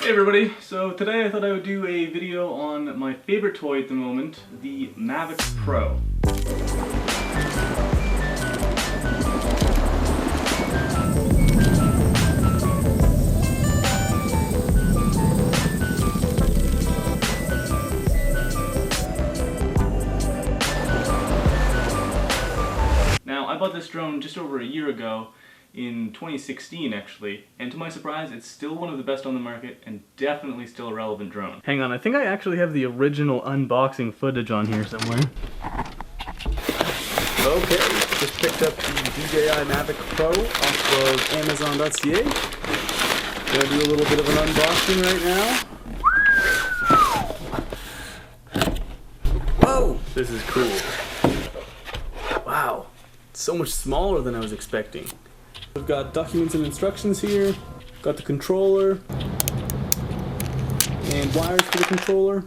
Hey everybody, so today I thought I would do a video on my favorite toy at the moment, the Mavic Pro. Now, I bought this drone just over a year ago, in 2016 actually, and to my surprise it's still one of the best on the market and definitely still a relevant drone. Hang on, I think I actually have the original unboxing footage on here somewhere. Okay, just picked up the DJI Mavic Pro off of Amazon.ca. Gonna do a little bit of an unboxing right now. Whoa! This is cool. Wow, it's so much smaller than I was expecting. We've got documents and instructions here, got the controller, and wires for the controller.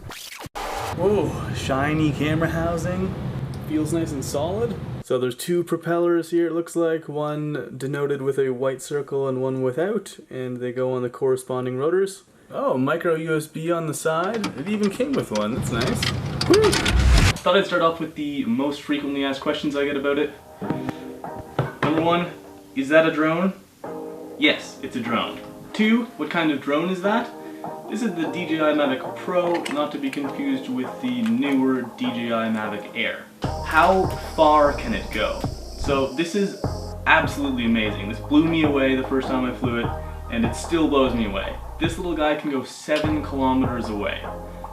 Whoa, shiny camera housing, feels nice and solid. So there's two propellers here, it looks like, one denoted with a white circle and one without, and they go on the corresponding rotors. Oh, micro USB on the side, it even came with one, that's nice. Woo! Thought I'd start off with the most frequently asked questions I get about it. Number one, is that a drone? Yes, it's a drone. 2, what kind of drone is that? This is the DJI Mavic Pro, not to be confused with the newer DJI Mavic Air. How far can it go? So this is absolutely amazing. This blew me away the first time I flew it, and it still blows me away. This little guy can go 7 kilometers away.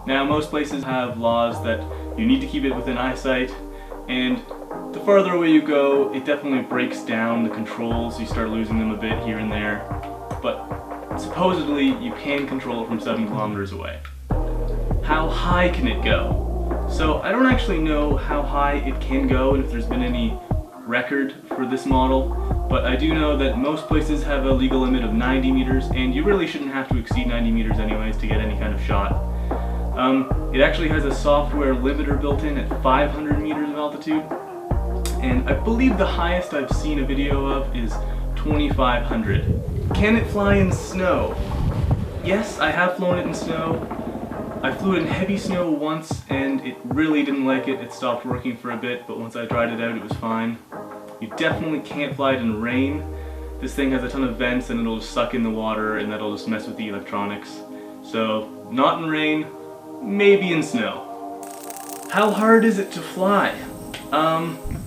Now most places have laws that you need to keep it within eyesight, and the farther away you go, it definitely breaks down the controls, you start losing them a bit here and there, but supposedly you can control it from 7 kilometers away. How high can it go? So I don't actually know how high it can go and if there's been any record for this model, but I do know that most places have a legal limit of 90 meters, and you really shouldn't have to exceed 90 meters anyways to get any kind of shot. It actually has a software limiter built in at 500 meters of altitude. And I believe the highest I've seen a video of is 2,500. Can it fly in snow? Yes, I have flown it in snow. I flew it in heavy snow once and it really didn't like it. It stopped working for a bit, but once I tried it out it was fine. You definitely can't fly it in rain. This thing has a ton of vents and it'll just suck in the water and that'll just mess with the electronics. So, not in rain, maybe in snow. How hard is it to fly?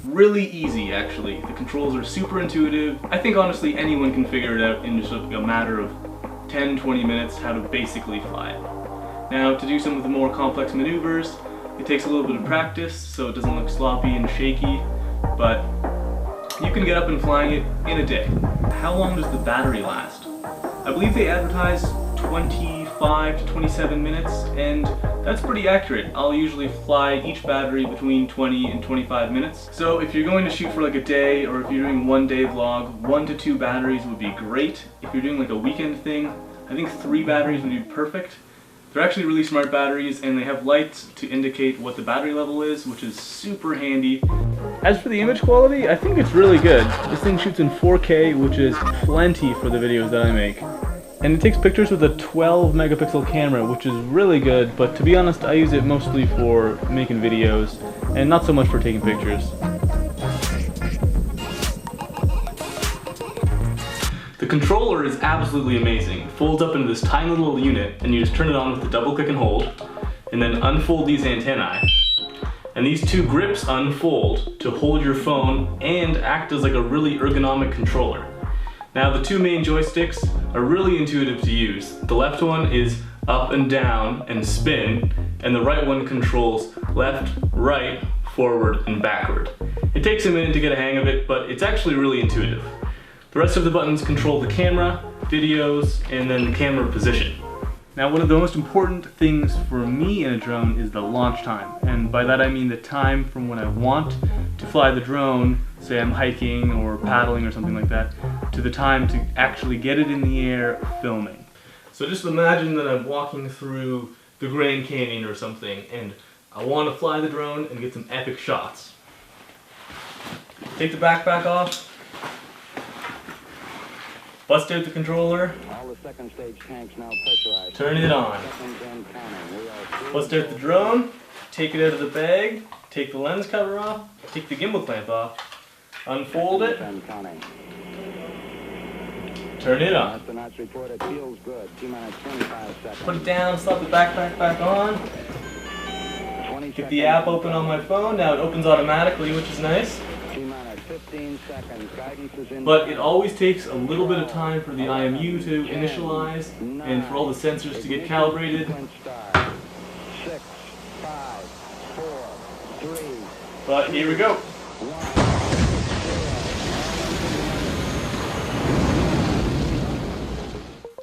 Really easy actually. The controls are super intuitive. I think honestly anyone can figure it out in just a matter of 10-20 minutes how to basically fly it. Now to do some of the more complex maneuvers, it takes a little bit of practice so it doesn't look sloppy and shaky, but you can get up and flying it in a day. How long does the battery last? I believe they advertise 25 to 27 minutes, and that's pretty accurate. I'll usually fly each battery between 20 and 25 minutes. So if you're going to shoot for like a day, or if you're doing one day vlog, 1 to 2 batteries would be great. If you're doing like a weekend thing, I think 3 batteries would be perfect. They're actually really smart batteries, and they have lights to indicate what the battery level is, which is super handy. As for the image quality, I think it's really good. This thing shoots in 4K, which is plenty for the videos that I make. And it takes pictures with a 12 megapixel camera, which is really good, but to be honest, I use it mostly for making videos, and not so much for taking pictures. The controller is absolutely amazing. It folds up into this tiny little unit, and you just turn it on with a double click and hold, and then unfold these antennae. And these 2 grips unfold to hold your phone and act as like a really ergonomic controller. Now the 2 main joysticks are really intuitive to use. The left one is up and down and spin, and the right one controls left, right, forward, and backward. It takes a minute to get a hang of it, but it's actually really intuitive. The rest of the buttons control the camera, videos, and then the camera position. Now one of the most important things for me in a drone is the launch time, and by that I mean the time from when I want to fly the drone, say I'm hiking or paddling or something like that, to the time to actually get it in the air filming. So just imagine that I'm walking through the Grand Canyon or something and I want to fly the drone and get some epic shots. Take the backpack off, Bust out the controller. All the second stage tanks now pressurized. Turn it on. Bust out the drone. Take it out of the bag. Take the lens cover off. Take the gimbal clamp off. Unfold it. Turn it on. Report, it feels good. T-minus 25 seconds. Put it down. Slap the backpack back on. Get the app open on my phone. Now it opens automatically, which is nice. T-minus 15 seconds. Guidance is in. But it always takes a little bit of time for the IMU to initialize and for all the sensors to get calibrated. 6, 5, 4, 3. But here we go.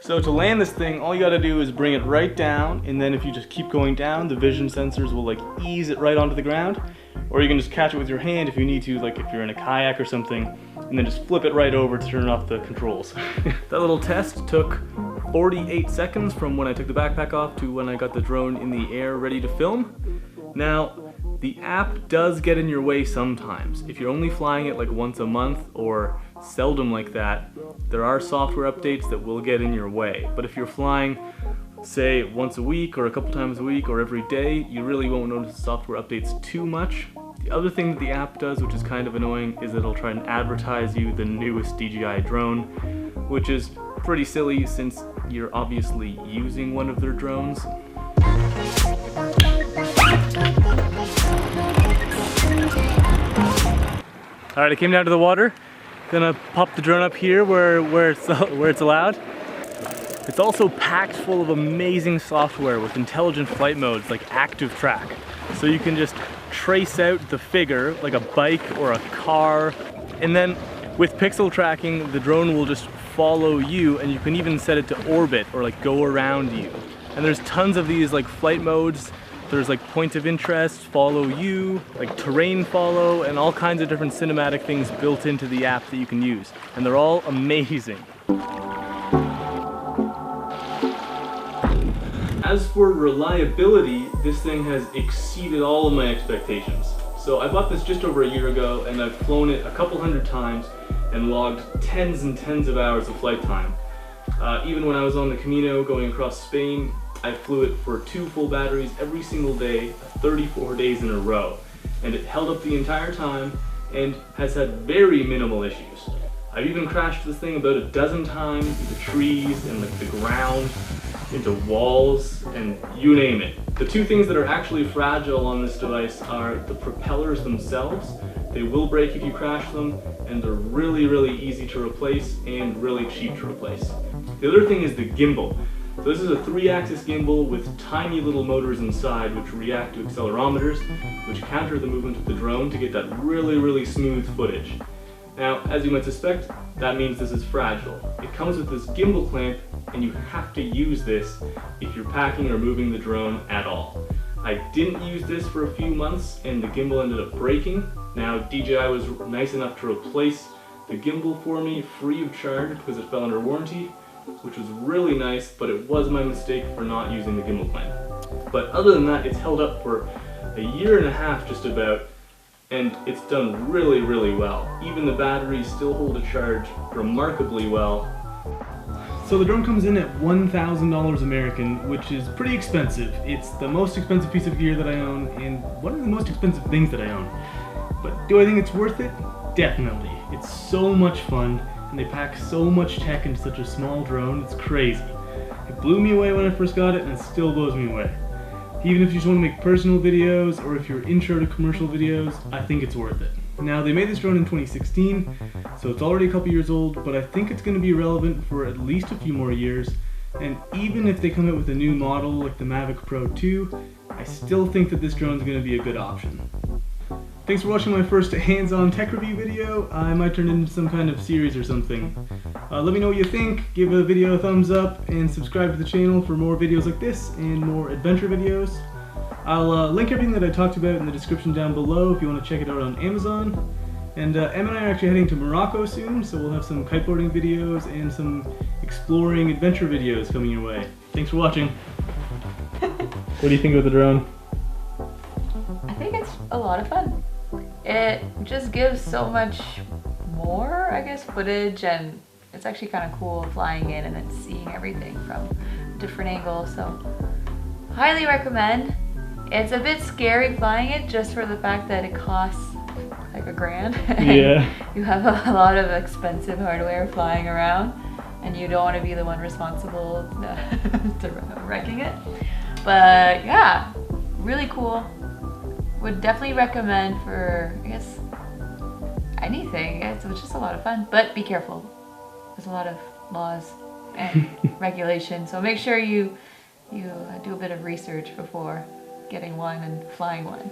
So to land this thing, all you gotta do is bring it right down, and then if you just keep going down, the vision sensors will like ease it right onto the ground. Or you can just catch it with your hand if you need to, like if you're in a kayak or something, and then just flip it right over to turn off the controls. That little test took 48 seconds from when I took the backpack off to when I got the drone in the air ready to film. Now, the app does get in your way sometimes. If you're only flying it like once a month or seldom like that, there are software updates that will get in your way. But if you're flying, say, once a week or a couple times a week or every day, you really won't notice software updates too much. The other thing that the app does, which is kind of annoying, is that it'll try and advertise you the newest DJI drone, which is pretty silly since you're obviously using one of their drones. Alright, I came down to the water. Gonna pop the drone up here where it's allowed. It's also packed full of amazing software with intelligent flight modes like active track. So you can just trace out the figure like a bike or a car. And then with pixel tracking, the drone will just follow you, and you can even set it to orbit or like go around you. And there's tons of these like flight modes. There's like point of interest, follow you, like terrain follow, and all kinds of different cinematic things built into the app that you can use. And they're all amazing. As for reliability, this thing has exceeded all of my expectations. So I bought this just over a year ago, and I've flown it a couple hundred times and logged tens and tens of hours of flight time. Even when I was on the Camino going across Spain, I flew it for 2 full batteries every single day, 34 days in a row. And it held up the entire time and has had very minimal issues. I've even crashed this thing about a dozen times into trees and like the ground, into walls, and you name it. The 2 things that are actually fragile on this device are the propellers themselves. They will break if you crash them, and they're really, really easy to replace and really cheap to replace. The other thing is the gimbal. So this is a 3-axis gimbal with tiny little motors inside which react to accelerometers, which counter the movement of the drone to get that really, really smooth footage. Now, as you might suspect, that means this is fragile. It comes with this gimbal clamp, and you have to use this if you're packing or moving the drone at all. I didn't use this for a few months, and the gimbal ended up breaking. Now, DJI was nice enough to replace the gimbal for me free of charge because it fell under warranty, which was really nice, but it was my mistake for not using the gimbal clamp. But other than that, it's held up for a year and a half just about, and it's done really, really well. Even the batteries still hold a charge remarkably well. So the drone comes in at $1,000 American, which is pretty expensive. It's the most expensive piece of gear that I own, and one of the most expensive things that I own. But do I think it's worth it? Definitely. It's so much fun, and they pack so much tech into such a small drone, it's crazy. It blew me away when I first got it, and it still blows me away. Even if you just want to make personal videos, or if you're intro to commercial videos, I think it's worth it. Now, they made this drone in 2016, so it's already a couple years old, but I think it's going to be relevant for at least a few more years. And even if they come out with a new model like the Mavic Pro 2, I still think that this drone is going to be a good option. Thanks for watching my first hands-on tech review video. I might turn it into some kind of series or something. Let me know what you think, give a video a thumbs up, and subscribe to the channel for more videos like this and more adventure videos. I'll link everything that I talked about in the description down below if you want to check it out on Amazon. And Em and I are actually heading to Morocco soon, so we'll have some kiteboarding videos and some exploring adventure videos coming your way. Thanks for watching. What do you think of the drone? I think it's a lot of fun. It just gives so much more, I guess, footage, and it's actually kind of cool flying in and then seeing everything from different angles. So highly recommend. It's a bit scary flying it just for the fact that it costs like $1,000. Yeah. You have a lot of expensive hardware flying around and you don't want to be the one responsible to wrecking it. But yeah, really cool. Would definitely recommend for, I guess, anything. It's just a lot of fun, but be careful. There's a lot of laws and regulations, so make sure you do a bit of research before getting one and flying one.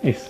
Nice.